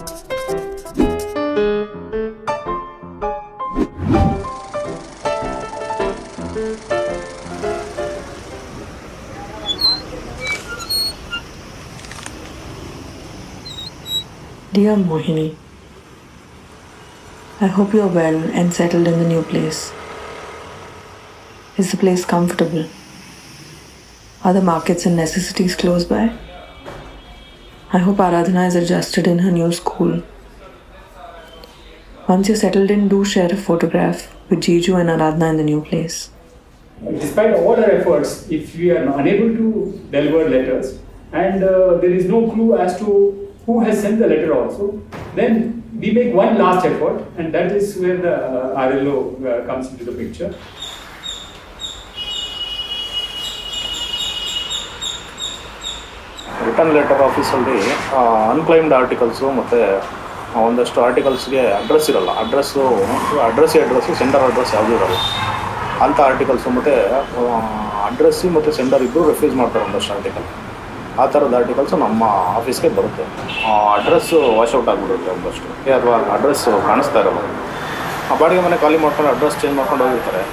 Dear Mohini, I hope you're well and settled in the new place. Is the place comfortable? Are the markets and necessities close by? I hope Aradhana is adjusted in her new school. Once you're settled in, do share a photograph with Jiju and Aradhana in the new place. Despite all our efforts, if we are unable to deliver letters and there is no clue as to who has sent the letter also, then we make one last effort, and that is where the RLO comes into the picture. Return letter ಆಫೀಸಲ್ಲಿ ಅನ್ಕ್ಲೈಮ್ಡ್ articles ಮತ್ತು ಒಂದಷ್ಟು ಆರ್ಟಿಕಲ್ಸ್ಗೆ address ಇರೋಲ್ಲ. Address sender address ಯಾವುದೂ ಇರೋಲ್ಲ. ಅಂಥ articles ಮತ್ತು address ಮತ್ತು sender ಇಬ್ಬರು ರೆಫ್ಯೂಸ್ ಮಾಡ್ತಾರೆ ಒಂದಷ್ಟು ಆರ್ಟಿಕಲ್. ಆ ಥರದ ಆರ್ಟಿಕಲ್ಸು ನಮ್ಮ ಆಫೀಸ್ಗೆ ಬರುತ್ತೆ. ಅಡ್ರೆಸ್ಸು ವಾಶ್ಔಟ್ ಆಗಿಬಿಡುತ್ತೆ ಒಂದಷ್ಟು, ಅಥವಾ ಅಡ್ರೆಸ್ಸು ಕಾಣಿಸ್ತಾ ಇರೋಲ್ಲ. ಆ ಬಾಡಿಗೆ ಮನೆ ಖಾಲಿ ಮಾಡ್ಕೊಂಡು ಅಡ್ರೆಸ್ ಚೇಂಜ್ ಮಾಡ್ಕೊಂಡು ಹೋಗಿರ್ತಾರೆ.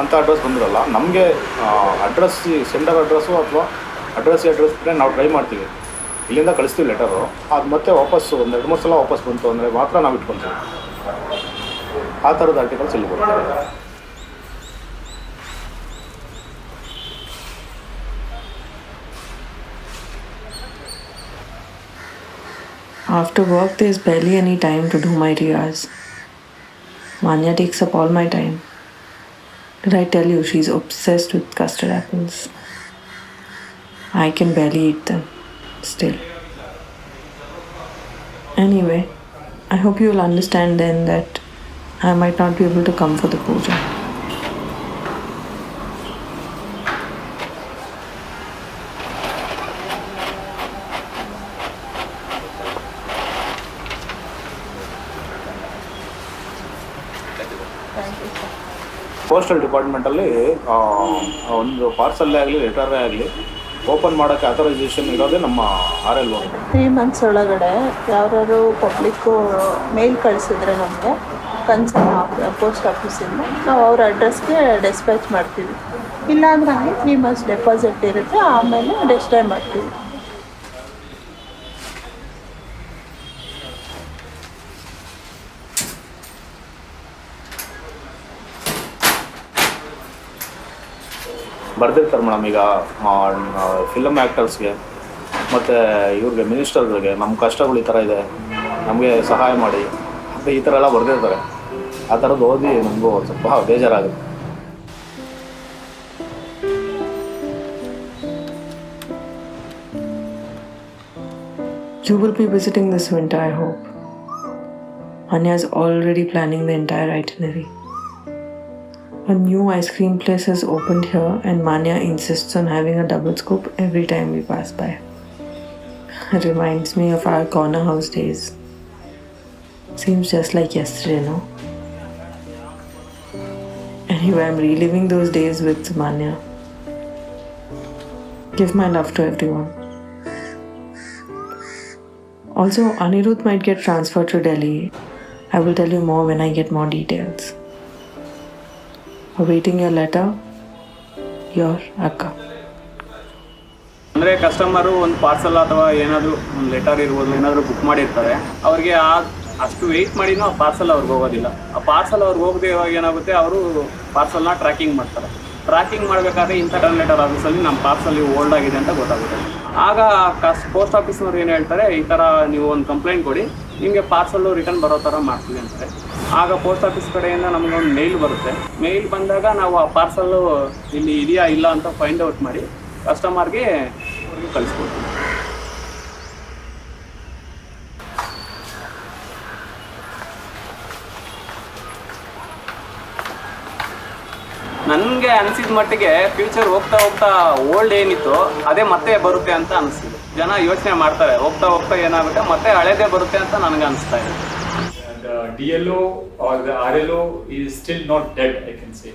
ಅಂಥ ಅಡ್ರೆಸ್ ಬಂದಿರಲ್ಲ. ನಮಗೆ ಅಡ್ರೆಸ್ ಸೆಂಡರ್ ಅಡ್ರೆಸ್ಸು ಅಥವಾ ಅಡ್ರೆಸ್ ಇದ್ದರೆ ನಾವು ಟ್ರೈ ಮಾಡ್ತೀವಿ, ಇಲ್ಲಿಂದ ಕಳಿಸ್ತೀವಿ ಲೆಟರು. ಅದು ಮತ್ತೆ ವಾಪಸ್ಸು ಒಂದು 2-3 ಸಲ ವಾಪಸ್ ಬಂತು ಅಂದರೆ ಮಾತ್ರ ನಾವು ಇಟ್ಕೊತೀವಿ. ಆ ಥರದ ಆರ್ಟಿಕಲ್ಸ್ ಇಲ್ಲಿ ಬರ್ತದೆ. After work, there's barely any time to do my riyaz. Manya takes up all my time. Did I tell you she's obsessed with custard apples? I can barely eat them, still. Anyway, I hope you'll understand then that I might not be able to come for the puja. Postal ಡಿಪಾರ್ಟ್ಮೆಂಟಲ್ಲಿ ಒಂದು ಪಾರ್ಸಲ್ಲೇ ಆಗಲಿ ಲೆಟರೇ ಆಗಲಿ open ಮಾಡೋಕ್ಕೆ authorisation ಇರೋದೇ ನಮ್ಮ RLO. 3 months ಒಳಗಡೆ ಯಾರು ಪಬ್ಲಿಕ್ಕು ಮೇಲ್ ಕಳಿಸಿದ್ರೆ ನಮಗೆ ಕನ್ಸರ್ನ್ ಪೋಸ್ಟ್ ಆಫೀಸಿಂದ ನಾವು ಅವ್ರ ಅಡ್ರೆಸ್ಗೆ ಡಿಸ್ಪ್ಯಾಚ್ ಮಾಡ್ತೀವಿ. ಇಲ್ಲಾಂದ್ರೆ ಹಂಗೆ 3 months ಡೆಪಾಸಿಟ್ ಇರುತ್ತೆ, ಆಮೇಲೆ ಡಿಸ್ಟ್ರೈ ಮಾಡ್ತೀವಿ. ಬರ್ದಿರ್ತಾರೆ ಮೇಡಮ್. ಈಗ ಫಿಲಮ್ ಆ್ಯಕ್ಟರ್ಸ್ಗೆ ಮತ್ತು ಇವ್ರಿಗೆ ಮಿನಿಸ್ಟರ್ಗಳಿಗೆ ನಮ್ಮ ಕಷ್ಟಗಳು ಈ ಥರ ಇದೆ, ನಮಗೆ ಸಹಾಯ ಮಾಡಿ ಅಂತ ಈ ಥರ ಎಲ್ಲ ಬರ್ದಿರ್ತಾರೆ. ಆ ಥರದ್ದು ಓದಿ ನಮಗೂ ಸ್ವಲ್ಪ ಬೇಜಾರಾಗುತ್ತೆ. You will be visiting this winter, I hope. Anya is already planning the entire itinerary. A new ice cream place has opened here and Manya insists on having a double scoop every time we pass by. It reminds me of our corner house days. Seems just like yesterday, no? Anyway, I'm reliving those days with Manya. Give my love to everyone. Also, Anirudh might get transferred to Delhi. I will tell you more when I get more details. Awaiting your letter, your Akka. ಅಂದರೆ customer ಒಂದು parcel ಅಥವಾ ಏನಾದರೂ ಒಂದು letter ಇರ್ಬೋದು, ಏನಾದರೂ book ಮಾಡಿರ್ತಾರೆ, ಅವ್ರಿಗೆ ಅಷ್ಟು ವೆಯ್ಟ್ ಮಾಡಿನೂ ಆ ಪಾರ್ಸಲ್ ಅವ್ರಿಗೆ ಹೋಗೋದಿಲ್ಲ. ಆ ಪಾರ್ಸಲ್ ಅವ್ರಿಗೆ ಹೋಗದೆ ಇವಾಗ ಏನಾಗುತ್ತೆ, ಅವರು ಪಾರ್ಸಲ್ನ ಟ್ರ್ಯಾಕಿಂಗ್ ಮಾಡ್ತಾರೆ. ಟ್ರ್ಯಾಕಿಂಗ್ ಮಾಡಬೇಕಾದ್ರೆ ಇಂಥ ಲೆಟರ್ ಆಫೀಸಲ್ಲಿ ನಮ್ಮ ಪಾರ್ಸಲ್ ಓಲ್ಡ್ ಆಗಿದೆ ಅಂತ ಗೊತ್ತಾಗುತ್ತೆ. ಆಗ ಪೋಸ್ಟ್ ಆಫೀಸ್ನವ್ರು ಏನು ಹೇಳ್ತಾರೆ, ಈ ಥರ ನೀವು ಒಂದು ಕಂಪ್ಲೇಂಟ್ ಕೊಡಿ, ನಿಮಗೆ ಪಾರ್ಸಲ್ಲು ರಿಟರ್ನ್ ಬರೋ ಥರ ಮಾಡ್ತೀವಿ ಅಂತಾರೆ. ಆಗ ಪೋಸ್ಟ್ ಆಫೀಸ್ ಕಡೆಯಿಂದ ನಮಗೆ ಒಂದು ಮೇಲ್ ಬರುತ್ತೆ. ಮೇಲ್ ಬಂದಾಗ ನಾವು ಆ ಪಾರ್ಸಲ್ಲು ಇಲ್ಲಿ ಇದೆಯಾ ಇಲ್ಲ ಅಂತ ಫೈಂಡ್ ಔಟ್ ಮಾಡಿ ಕಸ್ಟಮರ್ಗೆ ಕಳಿಸ್ಕೊಡ್ತೀವಿ. ನನಗೆ ಅನಿಸಿದ ಮಟ್ಟಿಗೆ ಫ್ಯೂಚರ್ ಹೋಗ್ತಾ ಹೋಗ್ತಾ ಓಲ್ಡ್ ಏನಿತ್ತು ಅದೇ ಮತ್ತೆ ಬರುತ್ತೆ ಅಂತ ಅನಿಸ್ತಿದೆ. ಜನ ಯೋಚನೆ ಮಾಡ್ತಾರೆ, ಹೋಗ್ತಾ ಹೋಗ್ತಾ ಏನಾಗುತ್ತೆ ಮತ್ತೆ ಹಳೇದೇ ಬರುತ್ತೆ ಅಂತ ನನಗೆ ಅನಿಸ್ತಾ ಇದೆ. DLO or the RLO is still not dead, I can say.